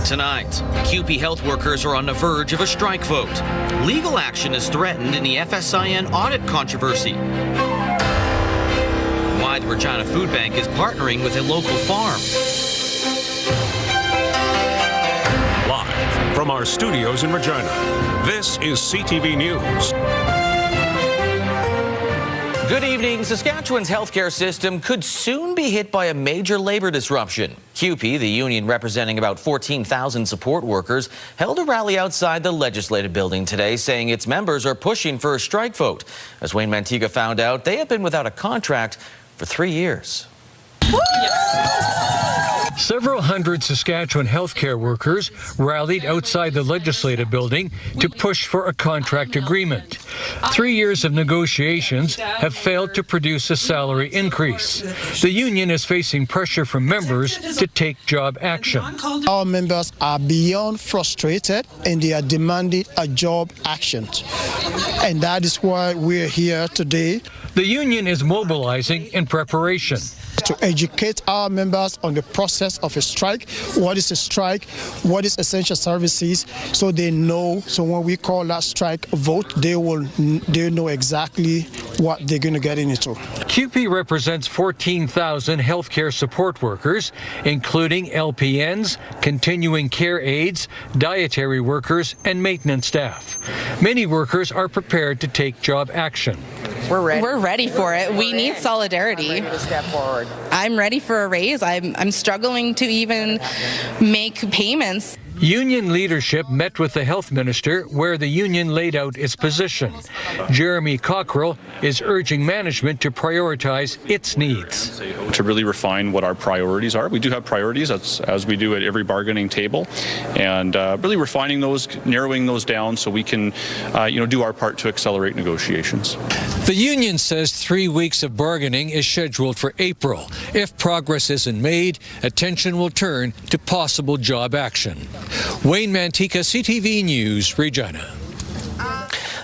Tonight, QP health workers are on the verge of a strike vote. Legal action is threatened in the FSIN audit controversy. Why the Regina Food Bank is partnering with a local farm. Live from our studios in Regina, this is CTV News. Good evening. Saskatchewan's healthcare system could soon be hit by a major labor disruption. QP, the union representing about 14,000 support workers, held a rally outside the Legislative Building today, saying its members are pushing for a strike vote. As Wayne Manteca found out, they have been without a contract for 3 years. Several hundred Saskatchewan healthcare workers rallied outside the Legislative Building to push for a contract agreement. 3 years of negotiations have failed to produce a salary increase. The union is facing pressure from members to take job action. Our members are beyond frustrated and they are demanding a job action. And that is why we're here today. The union is mobilizing in preparation to educate our members on the process of a strike, what is a strike, what is essential services, so they know. So when we call that strike a vote, they know exactly what they're going to get into. QP represents 14,000 healthcare support workers, including LPNs, continuing care aides, dietary workers, and maintenance staff. Many workers are prepared to take job action. We're ready for it. We need solidarity. I'm ready to step forward. I'm ready for a raise. I'm struggling to even make payments. Union leadership met with the health minister where the union laid out its position. Jeremy Cockrell is urging management to prioritize its needs. To really refine what our priorities are. We do have priorities, as we do at every bargaining table, and really refining those, narrowing those down so we can do our part to accelerate negotiations. The union says 3 weeks of bargaining is scheduled for April. If progress isn't made, attention will turn to possible job action. Wayne Manteca, CTV News, Regina.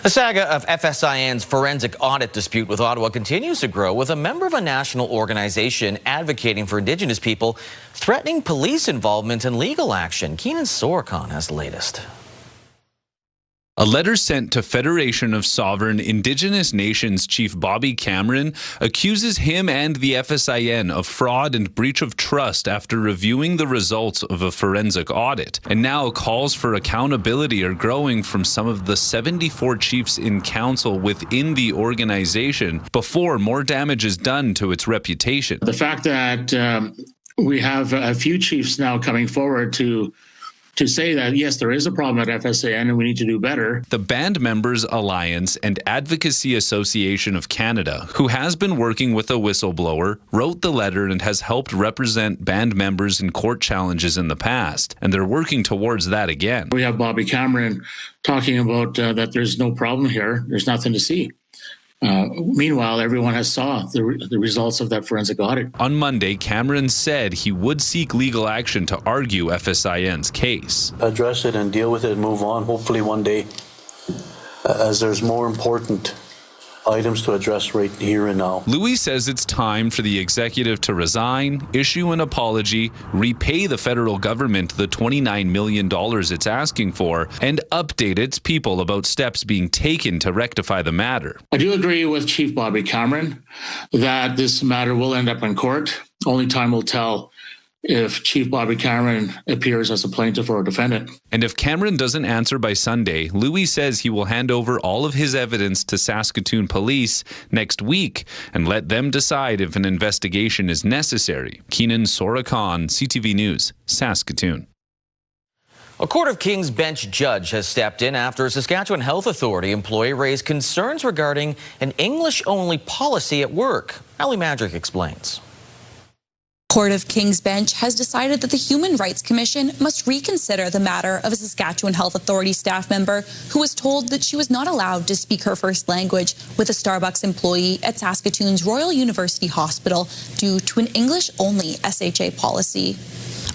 The saga of FSIN's forensic audit dispute with Ottawa continues to grow, with a member of a national organization advocating for Indigenous people threatening police involvement in legal action. Keenan Sorokon has the latest. A letter sent to Federation of Sovereign Indigenous Nations Chief Bobby Cameron accuses him and the FSIN of fraud and breach of trust after reviewing the results of a forensic audit. And now calls for accountability are growing from some of the 74 chiefs in council within the organization before more damage is done to its reputation. The fact that we have a few chiefs now coming forward to say that, yes, there is a problem at FSIN and we need to do better. The Band Members Alliance and Advocacy Association of Canada, who has been working with a whistleblower, wrote the letter and has helped represent band members in court challenges in the past, and they're working towards that again. We have Bobby Cameron talking about that there's no problem here, there's nothing to see. Meanwhile, everyone has saw the results of that forensic audit. On Monday, Cameron said he would seek legal action to argue FSIN's case. Address it and deal with it and move on, hopefully one day, as there's more important items to address right here and now. Louis says it's time for the executive to resign, issue an apology, repay the federal government the $29 million it's asking for, and update its people about steps being taken to rectify the matter. I do agree with Chief Bobby Cameron that this matter will end up in court. Only time will tell if Chief Bobby Cameron appears as a plaintiff or a defendant. And if Cameron doesn't answer by Sunday, Louis says he will hand over all of his evidence to Saskatoon police next week and let them decide if an investigation is necessary. Keenan Sorokon, CTV News, Saskatoon. A Court of King's Bench judge has stepped in after a Saskatchewan Health Authority employee raised concerns regarding an English-only policy at work. Ali Madrick explains. Court of King's Bench has decided that the Human Rights Commission must reconsider the matter of a Saskatchewan Health Authority staff member who was told that she was not allowed to speak her first language with a Starbucks employee at Saskatoon's Royal University Hospital due to an English-only SHA policy.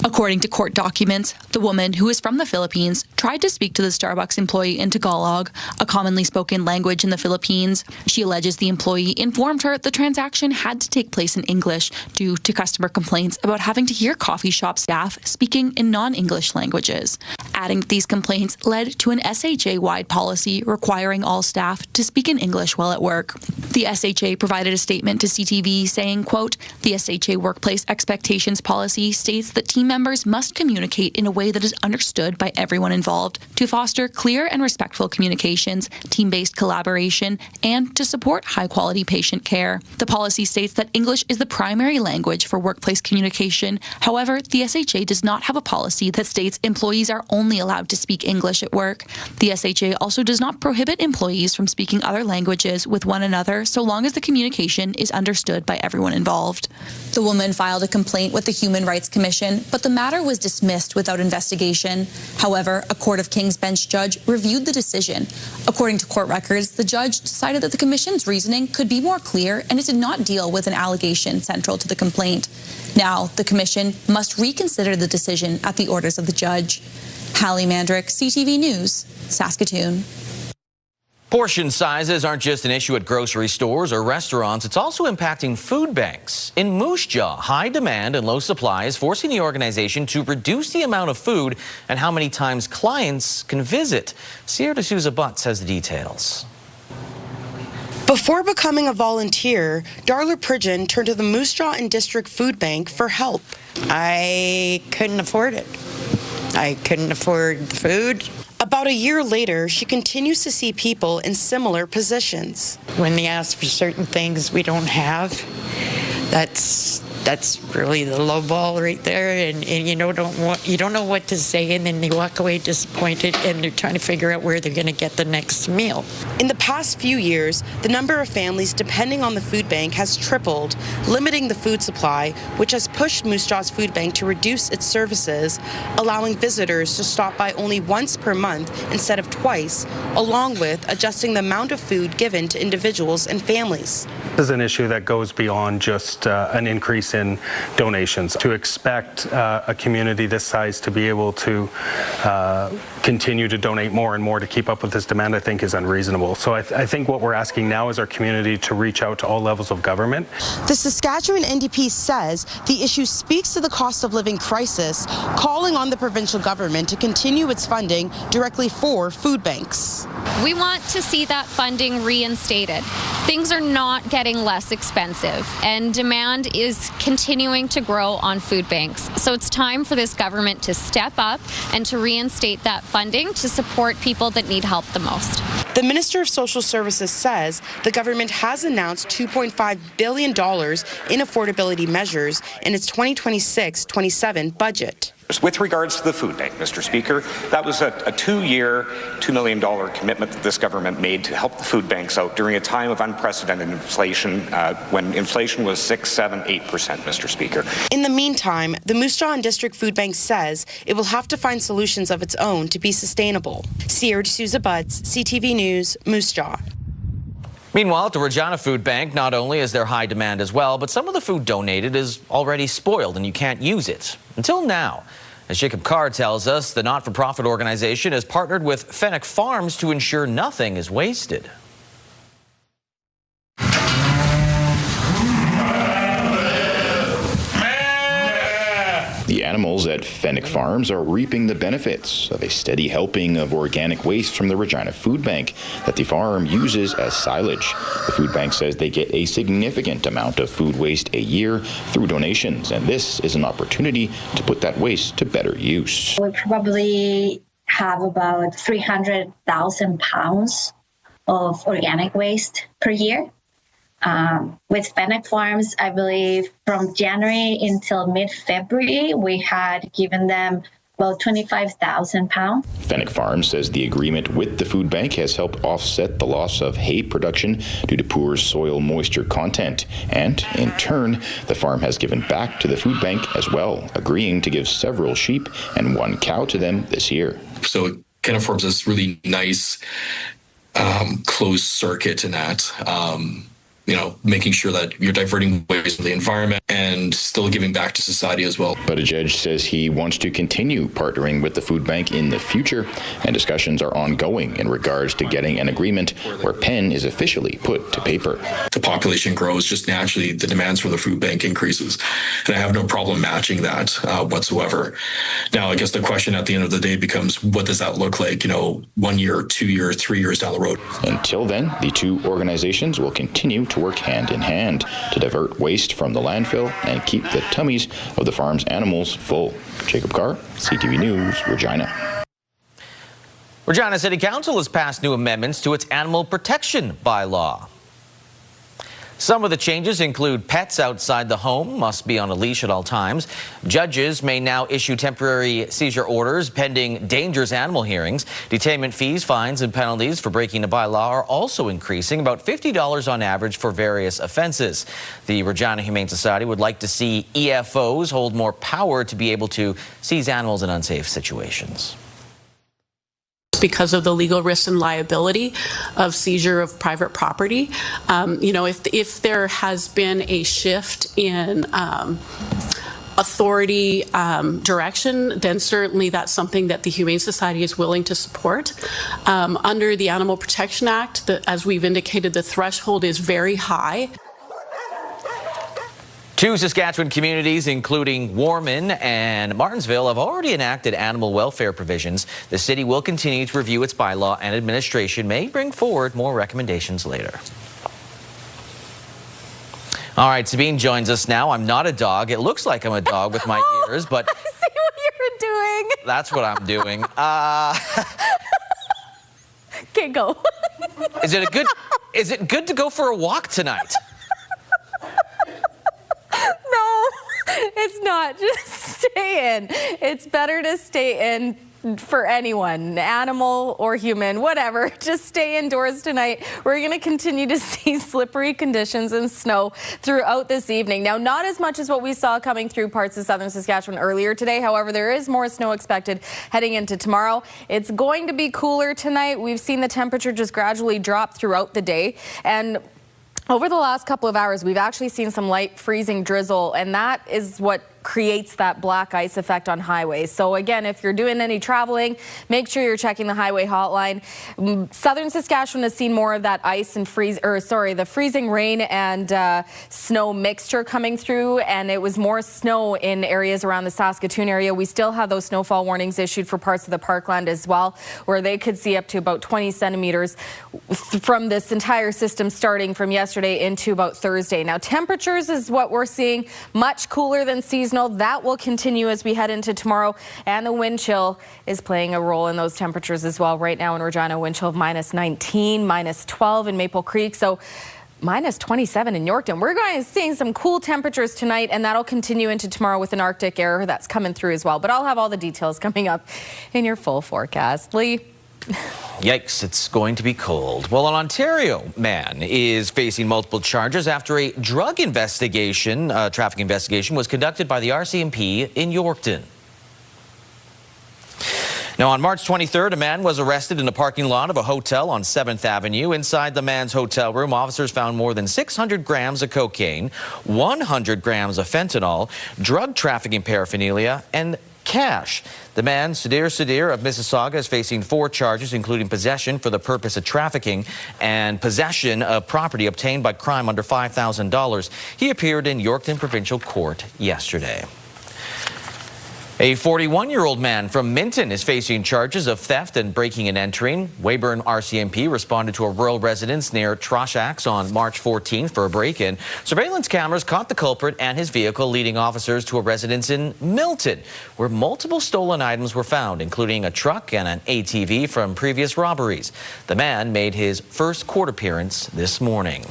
According to court documents, the woman, who is from the Philippines, tried to speak to the Starbucks employee in Tagalog, a commonly spoken language in the Philippines. She alleges the employee informed her the transaction had to take place in English due to customer complaints about having to hear coffee shop staff speaking in non-English languages. Adding to these complaints led to an SHA-wide policy requiring all staff to speak in English while at work. The SHA provided a statement to CTV saying, quote, "The SHA Workplace Expectations Policy states that team members must communicate in a way that is understood by everyone involved to foster clear and respectful communications, team-based collaboration, and to support high-quality patient care. The policy states that English is the primary language for workplace communication. However, the SHA does not have a policy that states employees are only allowed to speak English at work. The SHA also does not prohibit employees from speaking other languages with one another so long as the communication is understood by everyone involved." The woman filed a complaint with the Human Rights Commission, but the matter was dismissed without investigation. However, a Court of King's Bench judge reviewed the decision. According to court records, the judge decided that the Commission's reasoning could be more clear and it did not deal with an allegation central to the complaint. Now, the Commission must reconsider the decision at the orders of the judge. Hallie Mandrick, CTV News, Saskatoon. Portion sizes aren't just an issue at grocery stores or restaurants, it's also impacting food banks. In Moose Jaw, high demand and low supply is forcing the organization to reduce the amount of food and how many times clients can visit. Sierra D'Souza Butts has the details. Before becoming a volunteer, Darla Pridgeon turned to the Moose Jaw and District Food Bank for help. I couldn't afford it. I couldn't afford the food. About a year later, she continues to see people in similar positions. When they ask for certain things we don't have, that's really the low ball right there, and you don't know what to say, and then they walk away disappointed, and they're trying to figure out where they're going to get the next meal. In the past few years, the number of families depending on the food bank has tripled, limiting the food supply, which has pushed Moose Jaw's Food Bank to reduce its services, allowing visitors to stop by only once per month instead of twice, along with adjusting the amount of food given to individuals and families. This is an issue that goes beyond just an increase in donations. To expect a community this size to be able to continue to donate more and more to keep up with this demand, I think is unreasonable. So I think what we're asking now is our community to reach out to all levels of government. The Saskatchewan NDP says the issue speaks to the cost of living crisis, calling on the provincial government to continue its funding directly for food banks. We want to see that funding reinstated. Things are not getting less expensive, and demand is continuing to grow on food banks. So it's time for this government to step up and to reinstate that funding to support people that need help the most. The Minister of Social Services says the government has announced $2.5 billion in affordability measures in its 2026-27 budget. With regards to the food bank, Mr. Speaker, that was a 2-year, $2 million commitment that this government made to help the food banks out during a time of unprecedented inflation, when inflation was 6%, 7%, 8%, Mr. Speaker. In the meantime, the Moose Jaw and District Food Bank says it will have to find solutions of its own to be sustainable. Sierra D'Souza Butts, CTV News, Moose Jaw. Meanwhile, at the Regina Food Bank, not only is there high demand as well, but some of the food donated is already spoiled and you can't use it. Until now. As Jacob Carr tells us, the not-for-profit organization has partnered with Fenwick Farms to ensure nothing is wasted. The animals at Fenwick Farms are reaping the benefits of a steady helping of organic waste from the Regina Food Bank that the farm uses as silage. The food bank says they get a significant amount of food waste a year through donations, and this is an opportunity to put that waste to better use. We probably have about 300,000 pounds of organic waste per year. With Fenwick Farms, I believe from January until mid-February, we had given them about 25,000 pounds. Fenwick Farms says the agreement with the food bank has helped offset the loss of hay production due to poor soil moisture content. And in turn, the farm has given back to the food bank as well, agreeing to give several sheep and 1 cow to them this year. So it kind of forms this really nice closed circuit in that. making sure that you're diverting waste from the environment and still giving back to society as well. But a judge says he wants to continue partnering with the food bank in the future, and discussions are ongoing in regards to getting an agreement where pen is officially put to paper. The population grows, just naturally the demands for the food bank increases, and I have no problem matching that whatsoever. Now, I guess the question at the end of the day becomes, what does that look like, 1 year, 2 years, 3 years down the road? Until then, the two organizations will continue to work hand in hand to divert waste from the landfill and keep the tummies of the farm's animals full. Jacob Carr, CTV News, Regina. Regina City Council has passed new amendments to its animal protection bylaw. Some of the changes include pets outside the home must be on a leash at all times. Judges may now issue temporary seizure orders pending dangerous animal hearings. Detainment fees, fines, and penalties for breaking the bylaw are also increasing, about $50 on average for various offenses. The Regina Humane Society would like to see EFOs hold more power to be able to seize animals in unsafe situations. Because of the legal risk and liability of seizure of private property. If there has been a shift in authority direction, then certainly that's something that the Humane Society is willing to support. Under the Animal Protection Act, as we've indicated, the threshold is very high. Two Saskatchewan communities, including Warman and Martinsville, have already enacted animal welfare provisions. The city will continue to review its bylaw, and administration may bring forward more recommendations later. All right, Sabine joins us now. I'm not a dog. It looks like I'm a dog with my ears, but I see what you're doing. That's what I'm doing. Okay, go. Is it good to go for a walk tonight? No, it's not. Just stay in. It's better to stay in for anyone, animal or human, whatever. Just stay indoors tonight. We're going to continue to see slippery conditions and snow throughout this evening. Now, not as much as what we saw coming through parts of southern Saskatchewan earlier today. However, there is more snow expected heading into tomorrow. It's going to be cooler tonight. We've seen the temperature just gradually drop throughout the day. And over the last couple of hours, we've actually seen some light freezing drizzle, and that is what creates that black ice effect on highways. So again, if you're doing any traveling, make sure you're checking the highway hotline. Southern Saskatchewan has seen more of that ice and the freezing rain and snow mixture coming through, and it was more snow in areas around the Saskatoon area. We still have those snowfall warnings issued for parts of the Parkland as well, where they could see up to about 20 centimeters from this entire system starting from yesterday into about Thursday. Now, temperatures is what we're seeing, much cooler than seasonal. That will continue as we head into tomorrow, and the wind chill is playing a role in those temperatures as well. Right now in Regina, wind chill of -19, -12 in Maple Creek, so -27 in Yorkton. We're going to see some cool temperatures tonight, and that'll continue into tomorrow with an Arctic air that's coming through as well. But I'll have all the details coming up in your full forecast. Lee? Yikes, it's going to be cold. Well, an Ontario man is facing multiple charges after a drug investigation, traffic investigation, was conducted by the RCMP in Yorkton. Now, on March 23rd, a man was arrested in the parking lot of a hotel on 7th Avenue. Inside the man's hotel room, officers found more than 600 grams of cocaine, 100 grams of fentanyl, drug trafficking paraphernalia, and cash. The man, Sudhir of Mississauga, is facing 4 charges, including possession for the purpose of trafficking and possession of property obtained by crime under $5,000. He appeared in Yorkton Provincial Court yesterday. A 41-year-old man from Minton is facing charges of theft and breaking and entering. Weyburn RCMP responded to a rural residence near Troshaks on March 14th for a break-in. Surveillance cameras caught the culprit and his vehicle, leading officers to a residence in Milton, where multiple stolen items were found, including a truck and an ATV from previous robberies. The man made his first court appearance this morning.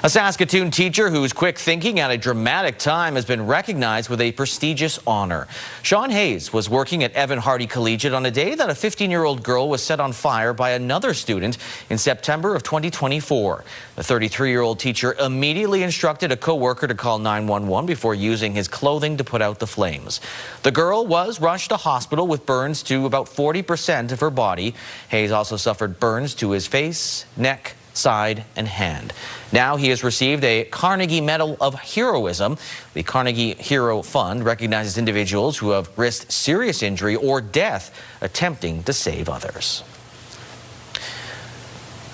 A Saskatoon teacher whose quick thinking at a dramatic time has been recognized with a prestigious honor. Sean Hayes was working at Evan Hardy Collegiate on a day that a 15-year-old girl was set on fire by another student in September of 2024. The 33-year-old teacher immediately instructed a co-worker to call 911 before using his clothing to put out the flames. The girl was rushed to hospital with burns to about 40% of her body. Hayes also suffered burns to his face, neck, side, and hand. Now he has received a Carnegie Medal of Heroism. The Carnegie Hero Fund recognizes individuals who have risked serious injury or death attempting to save others.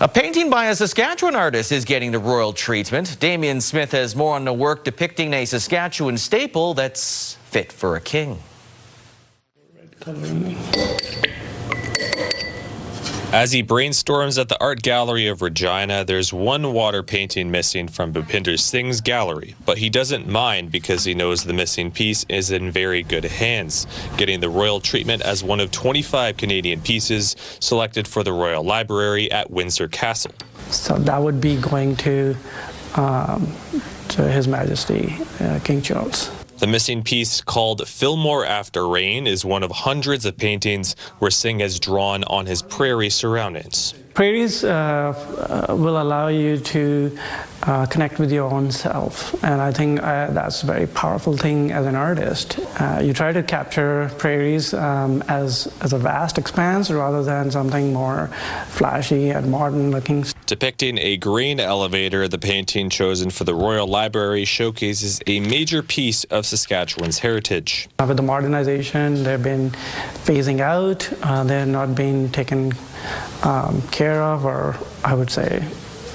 A painting by a Saskatchewan artist is getting the royal treatment. Damien Smith has more on the work depicting a Saskatchewan staple that's fit for a king. As he brainstorms at the Art Gallery of Regina, there's one water painting missing from Bhupinder Singh's gallery, but he doesn't mind because he knows the missing piece is in very good hands, getting the royal treatment as one of 25 Canadian pieces selected for the Royal Library at Windsor Castle. So that would be going to His Majesty King Charles. The missing piece, called Fillmore After Rain, is one of hundreds of paintings where Singh has drawn on his prairie surroundings. Prairies will allow you to connect with your own self, and I think that's a very powerful thing as an artist. You try to capture prairies as a vast expanse rather than something more flashy and modern looking. Depicting a grain elevator, the painting chosen for the Royal Library showcases a major piece of Saskatchewan's heritage. With the modernization, they've been phasing out, they're not being taken care of, or I would say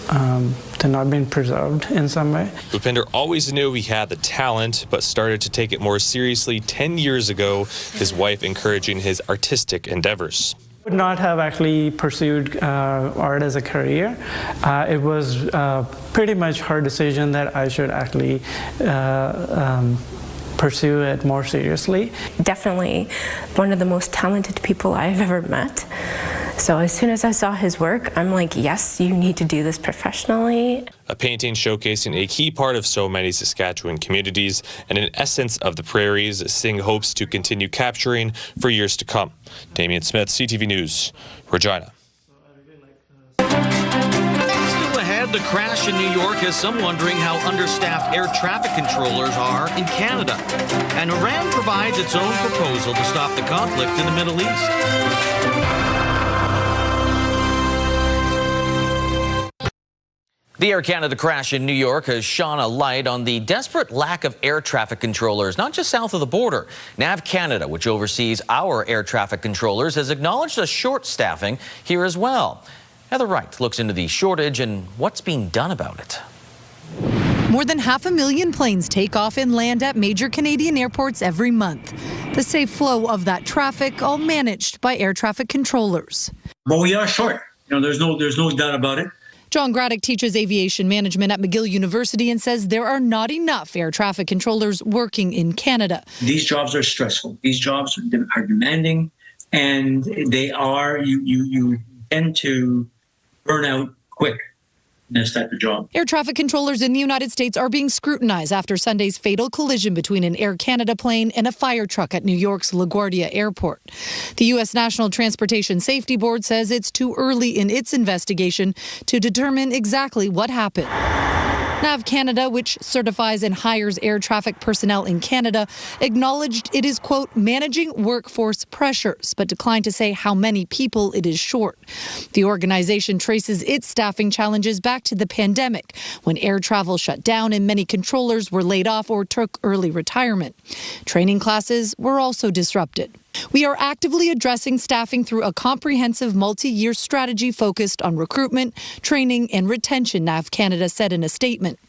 they're not being preserved in some way. Bhupinder always knew he had the talent, but started to take it more seriously 10 years ago, his wife encouraging his artistic endeavors. Would not have actually pursued art as a career. It was pretty much her decision that I should actually pursue it more seriously. Definitely one of the most talented people I've ever met. So as soon as I saw his work, I'm like, yes, you need to do this professionally. A painting showcasing a key part of so many Saskatchewan communities and an essence of the prairies Singh hopes to continue capturing for years to come. Damien Smith, CTV News, Regina. Still ahead, the crash in New York has some wondering how understaffed air traffic controllers are in Canada. And Iran provides its own proposal to stop the conflict in the Middle East. The Air Canada crash in New York has shone a light on the desperate lack of air traffic controllers, not just south of the border. Nav Canada, which oversees our air traffic controllers, has acknowledged a short staffing here as well. Heather Wright looks into the shortage and what's being done about it. More than 500,000 planes take off and land at major Canadian airports every month. The safe flow of that traffic all managed by air traffic controllers. But we are short. There's no doubt about it. John Graddick teaches aviation management at McGill University and says there are not enough air traffic controllers working in Canada. These jobs are stressful. These jobs are demanding, and they are, you tend to burn out quick in this type of job. Air traffic controllers in the United States are being scrutinized after Sunday's fatal collision between an Air Canada plane and a fire truck at New York's LaGuardia Airport. The U.S. National Transportation Safety Board says it's too early in its investigation to determine exactly what happened. Nav Canada, which certifies and hires air traffic personnel in Canada, acknowledged it is, quote, managing workforce pressures, but declined to say how many people it is short. The organization traces its staffing challenges back to the pandemic, when air travel shut down and many controllers were laid off or took early retirement. Training classes were also disrupted. We are actively addressing staffing through a comprehensive multi-year strategy focused on recruitment, training, and retention, Nav Canada said in a statement.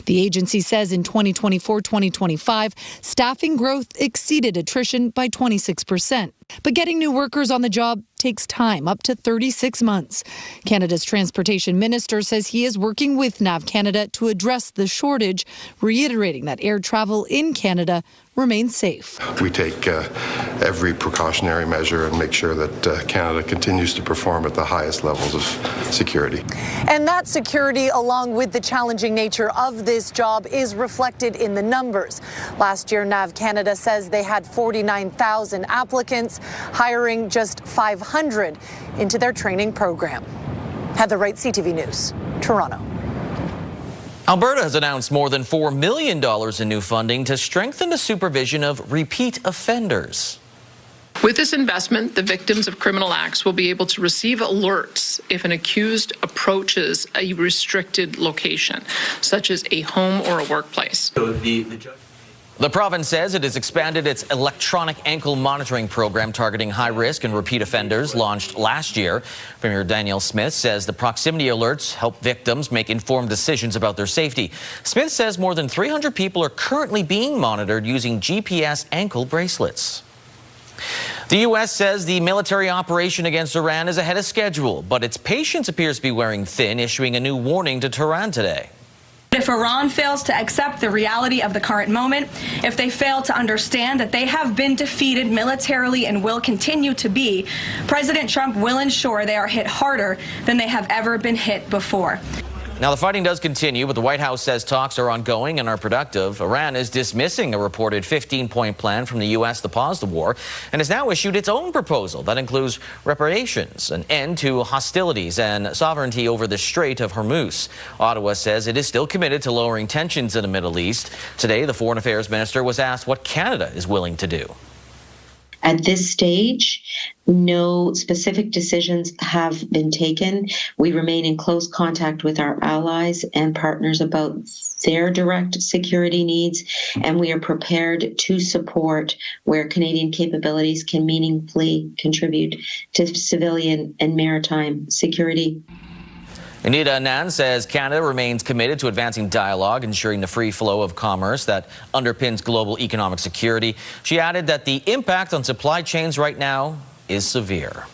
The agency says in 2024-2025, staffing growth exceeded attrition by 26%. But getting new workers on the job takes time, up to 36 months. Canada's transportation minister says he is working with Nav Canada to address the shortage, reiterating that air travel in Canada remains safe. We take every precautionary measure and make sure that Canada continues to perform at the highest levels of security. And that security, along with the challenging nature of this job, is reflected in the numbers. Last year, Nav Canada says they had 49,000 applicants, hiring just 500 into their training program. Heather Wright, CTV News, Toronto. Alberta has announced more than $4 million in new funding to strengthen the supervision of repeat offenders. With this investment, the victims of criminal acts will be able to receive alerts if an accused approaches a restricted location, such as a home or a workplace. So the province says it has expanded its electronic ankle monitoring program targeting high-risk and repeat offenders launched last year. Premier Danielle Smith says the proximity alerts help victims make informed decisions about their safety. Smith says more than 300 people are currently being monitored using GPS ankle bracelets. The U.S. says the military operation against Iran is ahead of schedule, but its patience appears to be wearing thin, issuing a new warning to Tehran today. If Iran fails to accept the reality of the current moment, if they fail to understand that they have been defeated militarily and will continue to be, President Trump will ensure they are hit harder than they have ever been hit before. Now, the fighting does continue, but the White House says talks are ongoing and are productive. Iran is dismissing a reported 15-point plan from the U.S. to pause the war and has now issued its own proposal that includes reparations, an end to hostilities, and sovereignty over the Strait of Hormuz. Ottawa says it is still committed to lowering tensions in the Middle East. Today, the Foreign Affairs Minister was asked what Canada is willing to do. At this stage, no specific decisions have been taken. We remain in close contact with our allies and partners about their direct security needs, and we are prepared to support where Canadian capabilities can meaningfully contribute to civilian and maritime security. Anita Anand says Canada remains committed to advancing dialogue, ensuring the free flow of commerce that underpins global economic security. She added that the impact on supply chains right now is severe.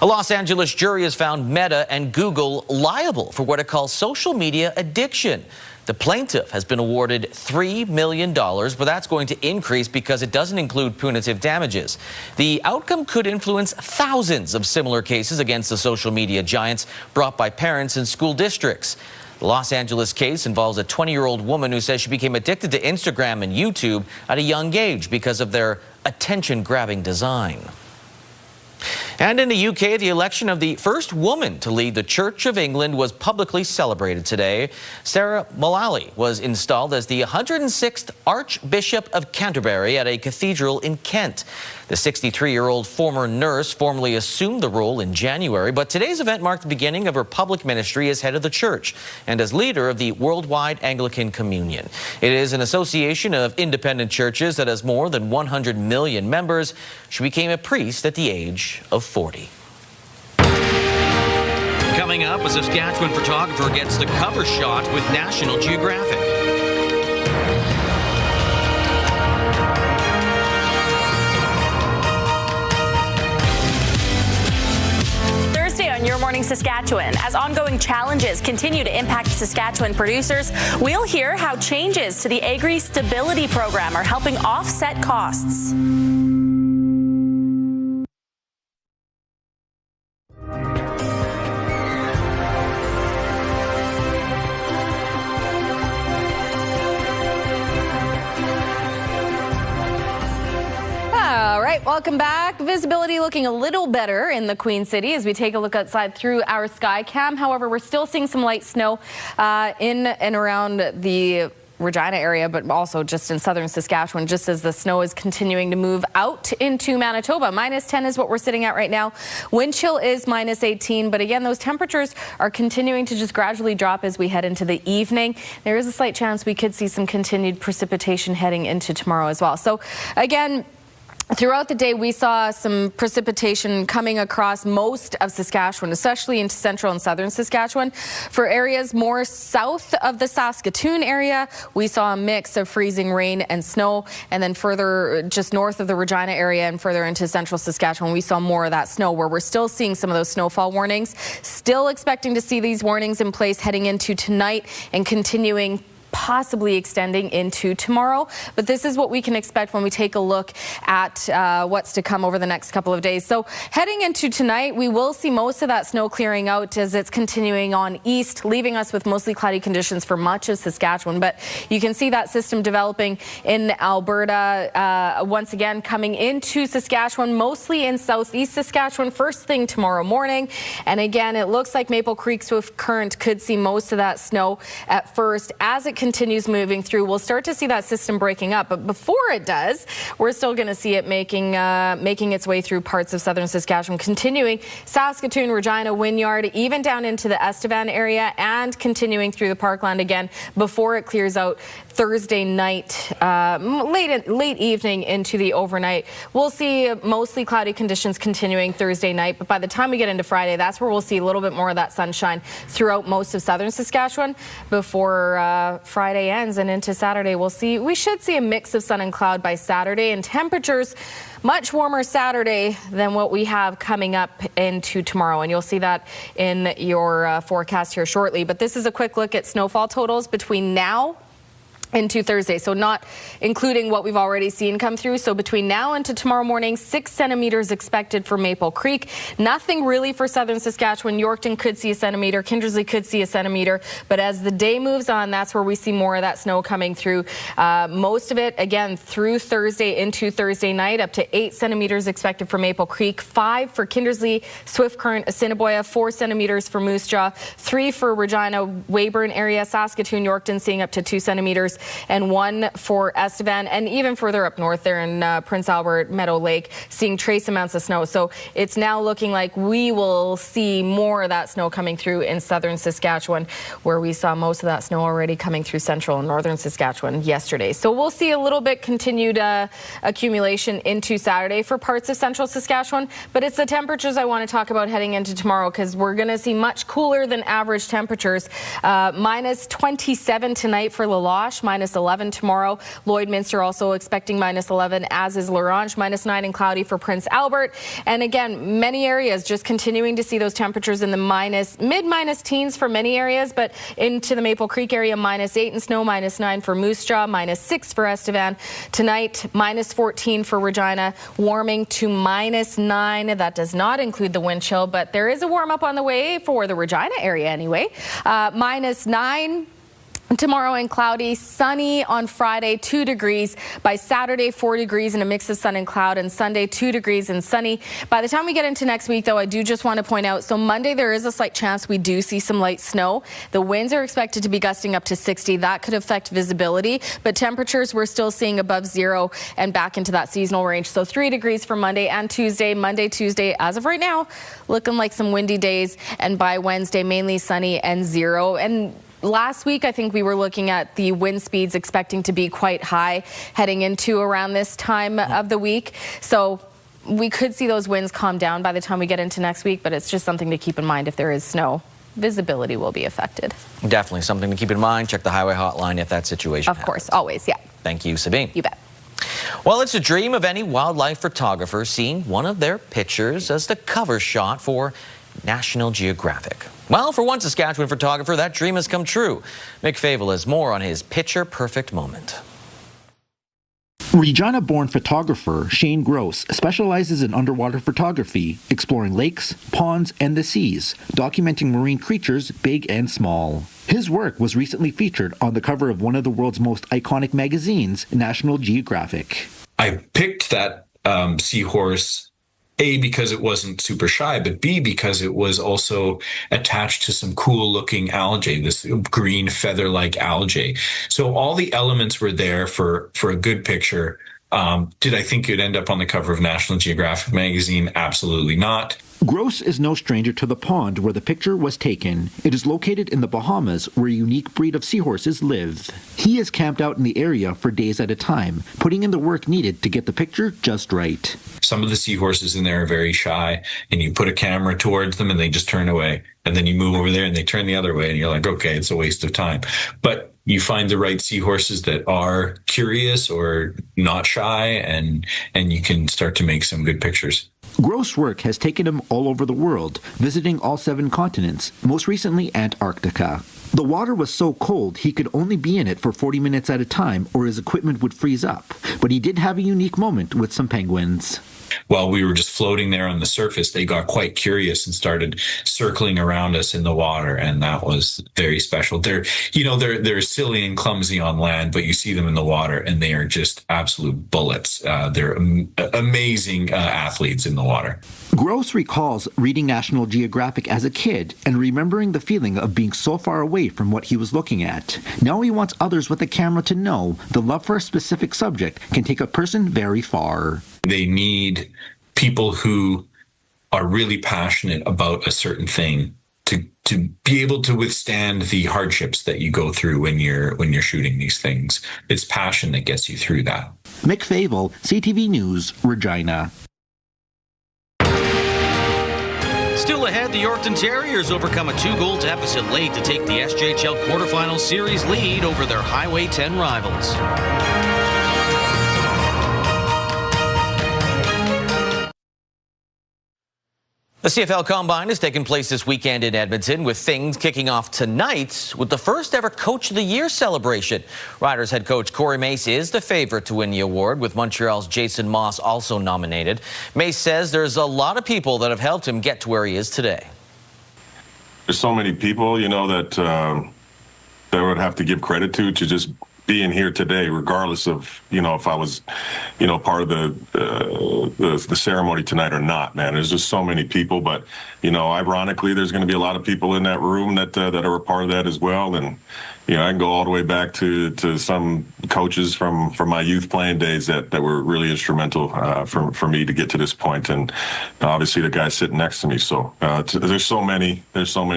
A Los Angeles jury has found Meta and Google liable for what it calls social media addiction. The plaintiff has been awarded $3 million, but that's going to increase because it doesn't include punitive damages. The outcome could influence thousands of similar cases against the social media giants brought by parents and school districts. The Los Angeles case involves a 20-year-old woman who says she became addicted to Instagram and YouTube at a young age because of their attention-grabbing design. And in the UK, the election of the first woman to lead the Church of England was publicly celebrated today. Sarah Mullally was installed as the 106th Archbishop of Canterbury at a cathedral in Kent. The 63-year-old former nurse formally assumed the role in January, but today's event marked the beginning of her public ministry as head of the church and as leader of the Worldwide Anglican Communion. It is an association of independent churches that has more than 100 million members. She became a priest at the age of 40. Coming up, a Saskatchewan photographer gets the cover shot with National Geographic. Your Morning Saskatchewan. As ongoing challenges continue to impact Saskatchewan producers, we'll hear how changes to the Agri Stability Program are helping offset costs. Welcome back. Visibility looking a little better in the Queen City as we take a look outside through our sky cam. However, we're still seeing some light snow in and around the Regina area, but also just in southern Saskatchewan, just as the snow is continuing to move out into Manitoba. -10 is what we're sitting at right now. Wind chill is -18, but again, those temperatures are continuing to just gradually drop as we head into the evening. There is a slight chance we could see some continued precipitation heading into tomorrow as well. So again, throughout the day, we saw some precipitation coming across most of Saskatchewan, especially into central and southern Saskatchewan. For areas more south of the Saskatoon area, we saw a mix of freezing rain and snow. And then further just north of the Regina area and further into central Saskatchewan, we saw more of that snow, where we're still seeing some of those snowfall warnings. Still expecting to see these warnings in place heading into tonight and continuing, possibly extending into tomorrow. But this is what we can expect when we take a look at what's to come over the next couple of days. So heading into tonight, we will see most of that snow clearing out as it's continuing on east, leaving us with mostly cloudy conditions for much of Saskatchewan. But you can see that system developing in Alberta once again coming into Saskatchewan, mostly in southeast Saskatchewan first thing tomorrow morning. And again, it looks like Maple Creek Swift Current could see most of that snow at first as it continues moving through, we'll start to see that system breaking up. But before it does, we're still going to see it making its way through parts of southern Saskatchewan, continuing Saskatoon, Regina, Wynyard, even down into the Estevan area, and continuing through the Parkland again before it clears out Thursday night, late evening into the overnight. We'll see mostly cloudy conditions continuing Thursday night, but by the time we get into Friday, that's where we'll see a little bit more of that sunshine throughout most of southern Saskatchewan before Friday ends and into Saturday. We should see a mix of sun and cloud by Saturday, and temperatures much warmer Saturday than what we have coming up into tomorrow, and you'll see that in your forecast here shortly. But this is a quick look at snowfall totals between now into Thursday, so not including what we've already seen come through. So between now and to tomorrow morning, 6 centimeters expected for Maple Creek. Nothing really for southern Saskatchewan. Yorkton could see a centimeter. Kindersley could see a centimeter. But as the day moves on, that's where we see more of that snow coming through. Most of it, again, through Thursday into Thursday night. Up to 8 centimeters expected for Maple Creek. 5 for Kindersley, Swift Current, Assiniboia. 4 centimeters for Moose Jaw. 3 for Regina, Weyburn area. Saskatoon, Yorkton seeing up to 2 centimeters. And 1 for Estevan, and even further up north there in Prince Albert, Meadow Lake, seeing trace amounts of snow. So it's now looking like we will see more of that snow coming through in southern Saskatchewan, where we saw most of that snow already coming through central and northern Saskatchewan yesterday. So we'll see a little bit continued accumulation into Saturday for parts of central Saskatchewan, but it's the temperatures I want to talk about heading into tomorrow, because we're going to see much cooler than average temperatures. Minus 27 tonight for La Loche, minus 11 tomorrow. Lloydminster also expecting minus 11, as is Lorange, minus 9 and cloudy for Prince Albert. And again, many areas just continuing to see those temperatures in the mid-minus teens for many areas, but into the Maple Creek area, minus 8 and snow, minus 9 for Moose Jaw, minus 6 for Estevan. Tonight, minus 14 for Regina, warming to minus 9. That does not include the wind chill, but there is a warm up on the way for the Regina area anyway. Minus 9. Tomorrow and cloudy, sunny on Friday, 2 degrees. By Saturday, 4 degrees and a mix of sun and cloud. And Sunday, 2 degrees and sunny. By the time we get into next week, though, I do just want to point out, so Monday there is a slight chance we do see some light snow. The winds are expected to be gusting up to 60. That could affect visibility, but temperatures we're still seeing above 0 and back into that seasonal range. So 3 degrees for Monday and Tuesday. Monday, Tuesday, as of right now, looking like some windy days. And by Wednesday, mainly sunny and 0. And last week, I think we were looking at the wind speeds expecting to be quite high heading into around this time of the week. So we could see those winds calm down by the time we get into next week, but it's just something to keep in mind if there is snow. Visibility will be affected. Definitely something to keep in mind. Check the highway hotline if that situation happens. Of course, always, yeah. Thank you, Sabine. You bet. Well, it's a dream of any wildlife photographer seeing one of their pictures as the cover shot for National Geographic. Well, for one Saskatchewan photographer, that dream has come true. Mick Favel has more on his picture-perfect moment. Regina-born photographer Shane Gross specializes in underwater photography, exploring lakes, ponds, and the seas, documenting marine creatures big and small. His work was recently featured on the cover of one of the world's most iconic magazines, National Geographic. I picked that seahorse A, because it wasn't super shy, but B, because it was also attached to some cool looking algae, this green feather-like algae. So all the elements were there for a good picture. Did I think it'd end up on the cover of National Geographic magazine? Absolutely not. Gross is no stranger to the pond where the picture was taken. It is located in the Bahamas, where a unique breed of seahorses live. He is camped out in the area for days at a time, putting in the work needed to get the picture just right. Some of the seahorses in there are very shy, and you put a camera towards them and they just turn away. And then you move over there and they turn the other way, and you're like, okay, it's a waste of time. But you find the right seahorses that are curious or not shy, and you can start to make some good pictures. Gross' work has taken him all over the world, visiting all 7 continents, most recently Antarctica. The water was so cold he could only be in it for 40 minutes at a time or his equipment would freeze up, but he did have a unique moment with some penguins. while we were just floating there on the surface, they got quite curious and started circling around us in the water, and that was very special. They're silly and clumsy on land, but you see them in the water, and they are just absolute bullets. They're amazing athletes in the water. Gross recalls reading National Geographic as a kid and remembering the feeling of being so far away from what he was looking at. Now he wants others with a camera to know the love for a specific subject can take a person very far. They need people who are really passionate about a certain thing to be able to withstand the hardships that you go through when you're shooting these things. It's passion that gets you through that. Mick Favel, CTV News, Regina. Still ahead, the Yorkton Terriers overcome a 2-goal deficit late to take the SJHL quarterfinal series lead over their Highway 10 rivals. The CFL Combine is taking place this weekend in Edmonton, with things kicking off tonight with the first ever Coach of the Year celebration. Riders head coach Corey Mace is the favorite to win the award, with Montreal's Jason Moss also nominated. Mace says there's a lot of people that have helped him get to where he is today. There's so many people, that I would have to give credit to just being here today, regardless of, if I was, part of the ceremony tonight or not, man. There's just so many people, but, ironically, there's going to be a lot of people in that room that are a part of that as well. And, I can go all the way back to some coaches from my youth playing days that were really instrumental for me to get to this point. And obviously the guy sitting next to me. So there's so many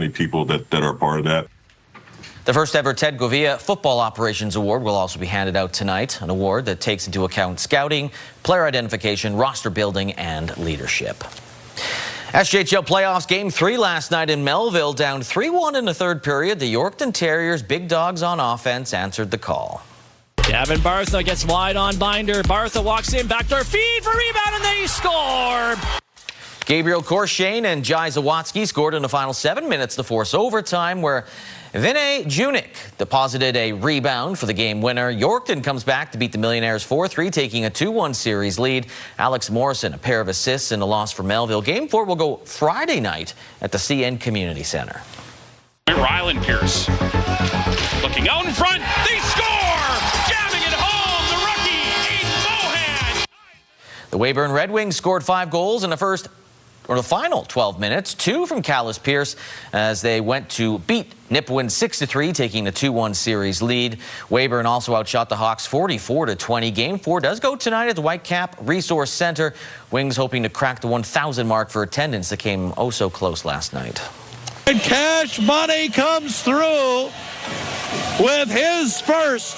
people that are a part of that. The first ever Ted Govia Football Operations Award will also be handed out tonight, an award that takes into account scouting, player identification, roster building, and leadership. SJHL playoffs game 3 last night in Melville, down 3-1 in the third period. The Yorkton Terriers, big dogs on offense, answered the call. Gavin Bartha gets wide on Binder. Bartha walks in, backdoor feed for rebound, and they score. Gabriel Korshane and Jai Zawatsky scored in the final 7 minutes to force overtime, where Vinay Junik deposited a rebound for the game winner. Yorkton comes back to beat the Millionaires 4-3, taking a 2-1 series lead. Alex Morrison, a pair of assists in the loss for Melville. Game 4 will go Friday night at the CN Community Center. Ryland Pierce looking out in front. They score! Jamming it home, the rookie, Aiden Mohan. The Weyburn Red Wings scored 5 goals in the final 12 minutes, 2 from Callis Pierce, as they went to beat Nipawin 6-3, taking the 2-1 series lead. Weyburn also outshot the Hawks 44-20. Game 4 does go tonight at the Whitecap Resource Center. Wings hoping to crack the 1,000 mark for attendance that came oh so close last night. And Cash Money comes through with his first.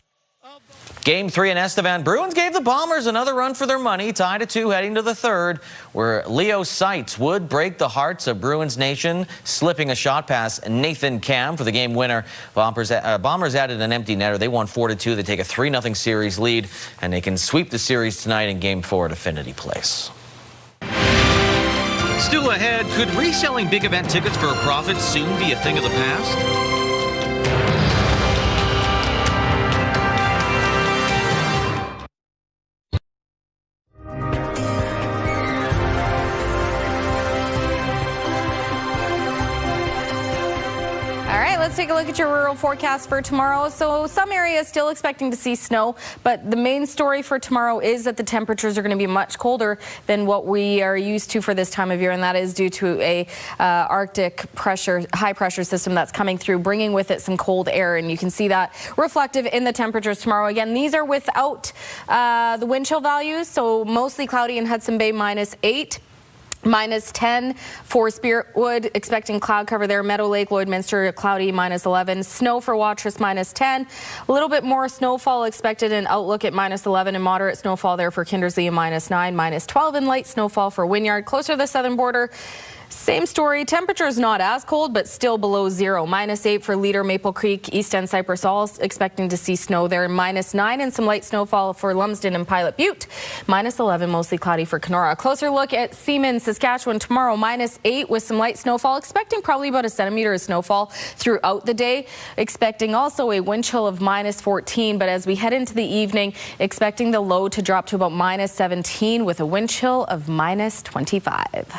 Game 3 in Estevan. Bruins gave the Bombers another run for their money, tied at 2 heading to the third, where Leo Seitz would break the hearts of Bruins Nation, slipping a shot past Nathan Cam for the game winner. Bombers added an empty netter. They won 4-2. They take a 3-0 series lead, and they can sweep the series tonight in Game 4 at Affinity Place. Still ahead, could reselling big event tickets for a profit soon be a thing of the past? Let's take a look at your rural forecast for tomorrow. So some areas still expecting to see snow, but the main story for tomorrow is that the temperatures are going to be much colder than what we are used to for this time of year, and that is due to a Arctic pressure, high pressure system that's coming through, bringing with it some cold air, and you can see that reflective in the temperatures tomorrow. Again, these are without the wind chill values, so mostly cloudy in Hudson Bay, -8. -10 for Spiritwood, expecting cloud cover there. Meadow Lake, Lloydminster, cloudy, -11. Snow for Watrous, -10. A little bit more snowfall expected in Outlook at -11, and moderate snowfall there for Kindersley, -9, -12, and light snowfall for Wynyard. Closer to the southern border, Same story. Temperatures not as cold, but still below zero. -8 for Leader, Maple Creek, East End, Cypress Falls. Expecting to see snow there. -9 and some light snowfall for Lumsden and Pilot Butte. -11, mostly cloudy for Kenora. A closer look at Seaman, Saskatchewan tomorrow. -8 with some light snowfall. Expecting probably about a centimeter of snowfall throughout the day. Expecting also a wind chill of -14. But as we head into the evening, expecting the low to drop to about -17 with a wind chill of -25.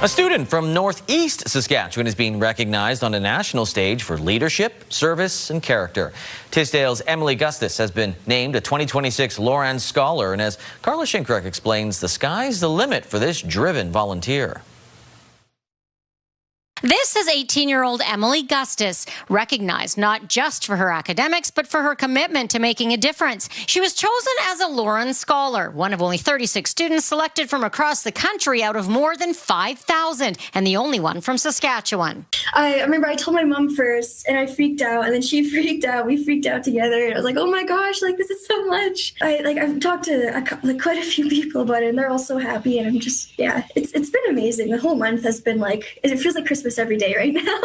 A student from Northeast Saskatchewan is being recognized on a national stage for leadership, service, and character. Tisdale's Emily Gustus has been named a 2026 Loran Scholar, and as Carla Shinkruck explains, the sky's the limit for this driven volunteer. This is 18-year-old Emily Gustus, recognized not just for her academics, but for her commitment to making a difference. She was chosen as a Loran Scholar, one of only 36 students selected from across the country out of more than 5,000, and the only one from Saskatchewan. I remember I told my mom first, and I freaked out, and then she freaked out. We freaked out together, and I was like, oh my gosh, like, this is so much. I've talked to quite a few people about it, and they're all so happy, and I'm just, yeah, it's been amazing. The whole month has been like, it feels like Christmas every day right now.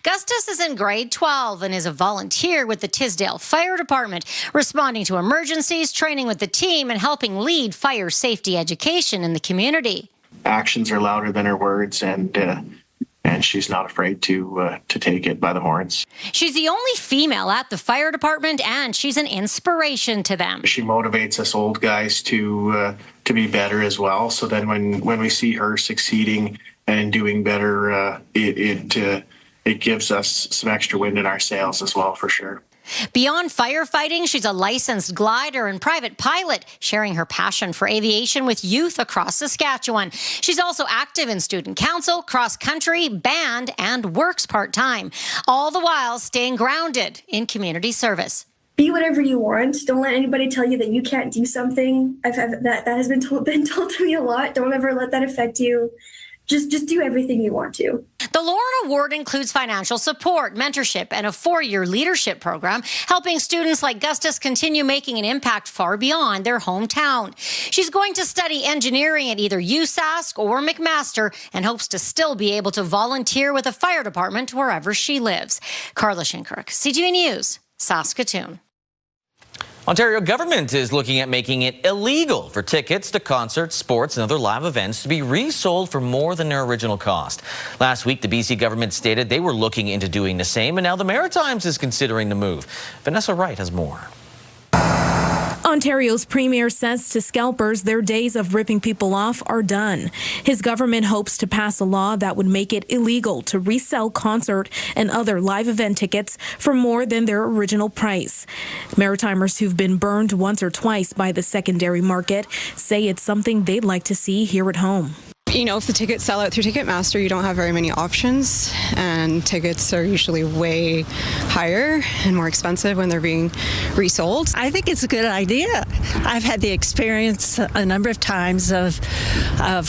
Gustus is in grade 12 and is a volunteer with the Tisdale Fire Department, responding to emergencies, training with the team, and helping lead fire safety education in the community. Actions are louder than her words, and she's not afraid to take it by the horns. She's the only female at the fire department, and she's an inspiration to them. She motivates us old guys to be better as well. So then when we see her succeeding and doing better, it gives us some extra wind in our sails as well, for sure. Beyond firefighting, she's a licensed glider and private pilot, sharing her passion for aviation with youth across Saskatchewan. She's also active in student council, cross-country, band, and works part-time, all the while staying grounded in community service. Be whatever you want. Don't let anybody tell you that you can't do something. That has been told to me a lot. Don't ever let that affect you. Just do everything you want to. The Loran Award includes financial support, mentorship, and a 4-year leadership program, helping students like Gustus continue making an impact far beyond their hometown. She's going to study engineering at either USask or McMaster and hopes to still be able to volunteer with the fire department wherever she lives. Carla Shinkruck, CTV News, Saskatoon. Ontario government is looking at making it illegal for tickets to concerts, sports, and other live events to be resold for more than their original cost. Last week, the BC government stated they were looking into doing the same, and now the Maritimes is considering the move. Vanessa Wright has more. Ontario's premier says to scalpers their days of ripping people off are done. His government hopes to pass a law that would make it illegal to resell concert and other live event tickets for more than their original price. Maritimers who've been burned once or twice by the secondary market say it's something they'd like to see here at home. You know, if the tickets sell out through Ticketmaster, you don't have very many options, and tickets are usually way higher and more expensive when they're being resold. I think it's a good idea. I've had the experience a number of times of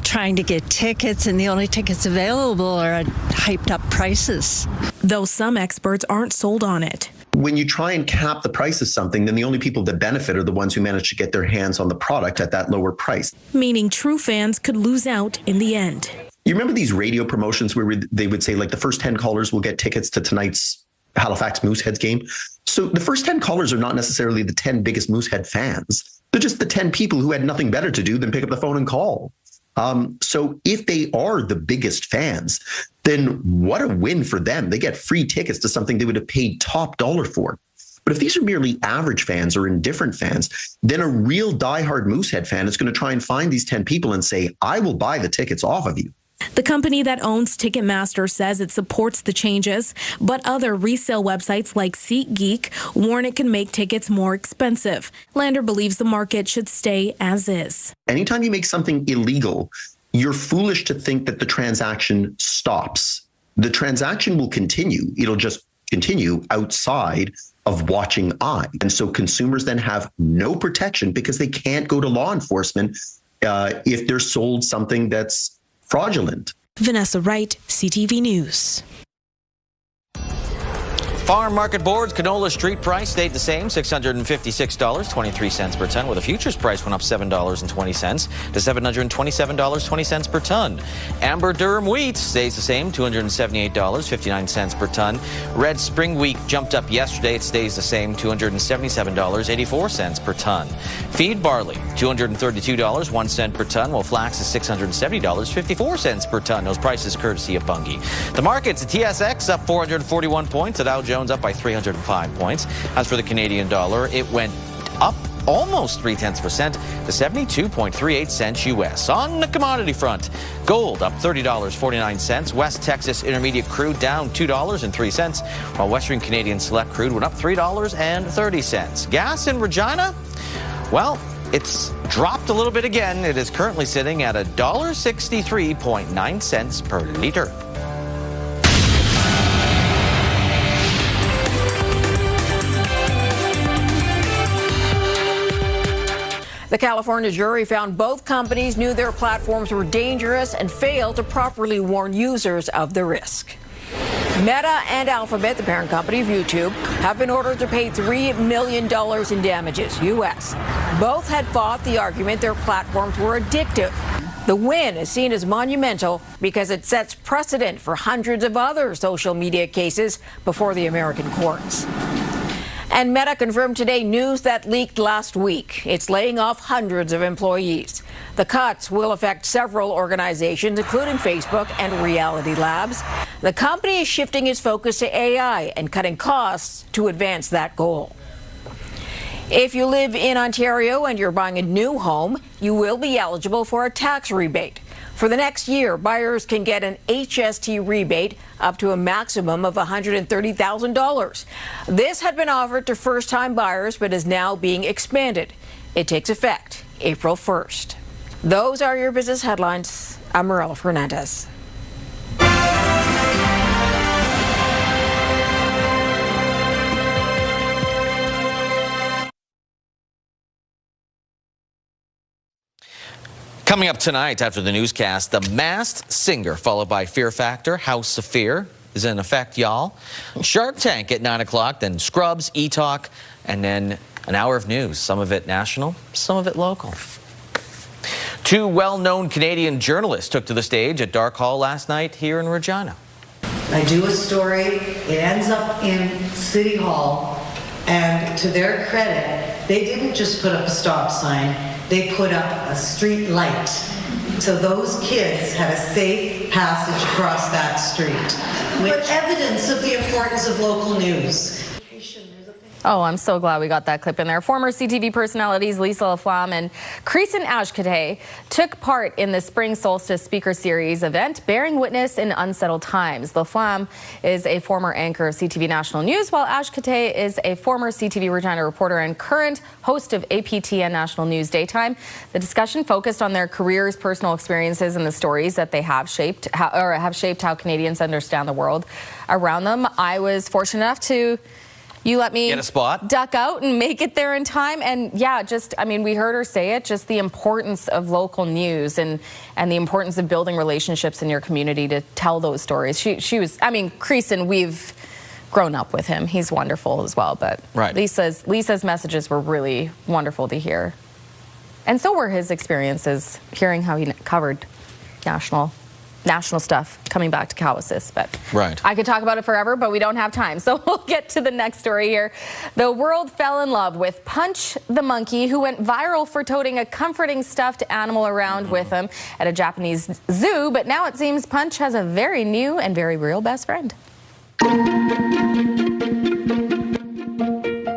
trying to get tickets, and the only tickets available are at hyped up prices. Though some experts aren't sold on it. When you try and cap the price of something, then the only people that benefit are the ones who manage to get their hands on the product at that lower price. Meaning true fans could lose out in the end. You remember these radio promotions where they would say, like, the first 10 callers will get tickets to tonight's Halifax Mooseheads game? So the first 10 callers are not necessarily the 10 biggest Moosehead fans. They're just the 10 people who had nothing better to do than pick up the phone and call. So if they are the biggest fans, then what a win for them. They get free tickets to something they would have paid top dollar for. But if these are merely average fans or indifferent fans, then a real diehard Moosehead fan is going to try and find these 10 people and say, I will buy the tickets off of you. The company that owns Ticketmaster says it supports the changes, but other resale websites like SeatGeek warn it can make tickets more expensive. Lander believes the market should stay as is. Anytime you make something illegal, you're foolish to think that the transaction stops. The transaction will continue. It'll just continue outside of watching eye. And so consumers then have no protection because they can't go to law enforcement if they're sold something that's fraudulent. Vanessa Wright, CTV News. Farm market boards, canola street price stayed the same, $656.23 per ton, where the futures price went up $7.20 to $727.20 per ton. Amber durum wheat stays the same, $278.59 per ton. Red spring wheat jumped up yesterday. It stays the same, $277.84 per ton. Feed barley, $232, 1 cent per ton, while flax is $670.54 per ton. Those prices courtesy of Bunge. The markets, the TSX up 441 points, the Dow Jones up by 305 points. As for the Canadian dollar, it went up almost 0.3% to 72.38 cents U.S. On the commodity front, gold up $30.49. West Texas Intermediate crude down $2.03, while Western Canadian Select crude went up $3.30. Gas in Regina, well, it's dropped a little bit again. It is currently sitting at $1.63.9 cents per liter. The California jury found both companies knew their platforms were dangerous and failed to properly warn users of the risk. Meta and Alphabet, the parent company of YouTube, have been ordered to pay $3 million in damages, U.S. Both had fought the argument their platforms were addictive. The win is seen as monumental because it sets precedent for hundreds of other social media cases before the American courts. And Meta confirmed today news that leaked last week. It's laying off hundreds of employees. The cuts will affect several organizations, including Facebook and Reality Labs. The company is shifting its focus to AI and cutting costs to advance that goal. If you live in Ontario and you're buying a new home, you will be eligible for a tax rebate. For the next year, buyers can get an HST rebate up to a maximum of $130,000. This had been offered to first-time buyers, but is now being expanded. It takes effect April 1st. Those are your business headlines. I'm Morella Fernandez. Coming up tonight after the newscast, The Masked Singer, followed by Fear Factor, House of Fear is in effect, y'all. Shark Tank at 9 o'clock, then Scrubs, E-Talk, and then an hour of news. Some of it national, some of it local. Two well-known Canadian journalists took to the stage at Dark Hall last night here in Regina. I do a story, it ends up in City Hall, and to their credit, they didn't just put up a stop sign, they put up a street light. So those kids had a safe passage across that street. But evidence of the importance of local news. Oh, I'm so glad we got that clip in there. Former CTV personalities Lisa LaFlamme and Creason Ashkate took part in the Spring Solstice Speaker Series event, bearing witness in unsettled times. LaFlamme is a former anchor of CTV National News, while Ashkate is a former CTV Regina reporter and current host of APTN National News Daytime. The discussion focused on their careers, personal experiences, and the stories that they have shaped how Canadians understand the world around them. I was fortunate enough to you let me get a spot, duck out and make it there in time. And yeah, we heard her say it, just the importance of local news and the importance of building relationships in your community to tell those stories. She was, Creason, we've grown up with him. He's wonderful as well. But right. Lisa's messages were really wonderful to hear. And so were his experiences, hearing how he covered national stuff coming back to Cowicus. But right. I could talk about it forever, but we don't have time. So we'll get to the next story here. The world fell in love with Punch the monkey, who went viral for toting a comforting stuffed animal around with him at a Japanese zoo. But now it seems Punch has a very new and very real best friend.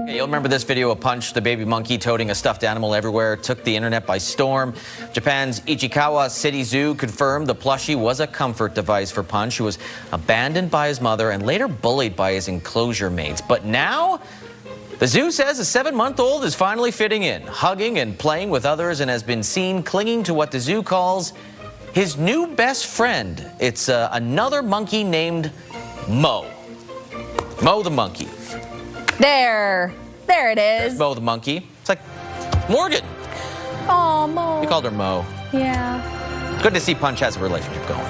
You'll remember this video of Punch, the baby monkey, toting a stuffed animal everywhere. It took the internet by storm. Japan's Ichikawa City Zoo confirmed the plushie was a comfort device for Punch, who was abandoned by his mother and later bullied by his enclosure mates. But now, the zoo says a 7-month-old is finally fitting in, hugging and playing with others, and has been seen clinging to what the zoo calls his new best friend. It's another monkey named Mo. Mo the monkey. There it is. There's Mo the monkey. It's like Morgan. Oh, Mo. We called her Mo. Yeah. Good to see Punch has a relationship going.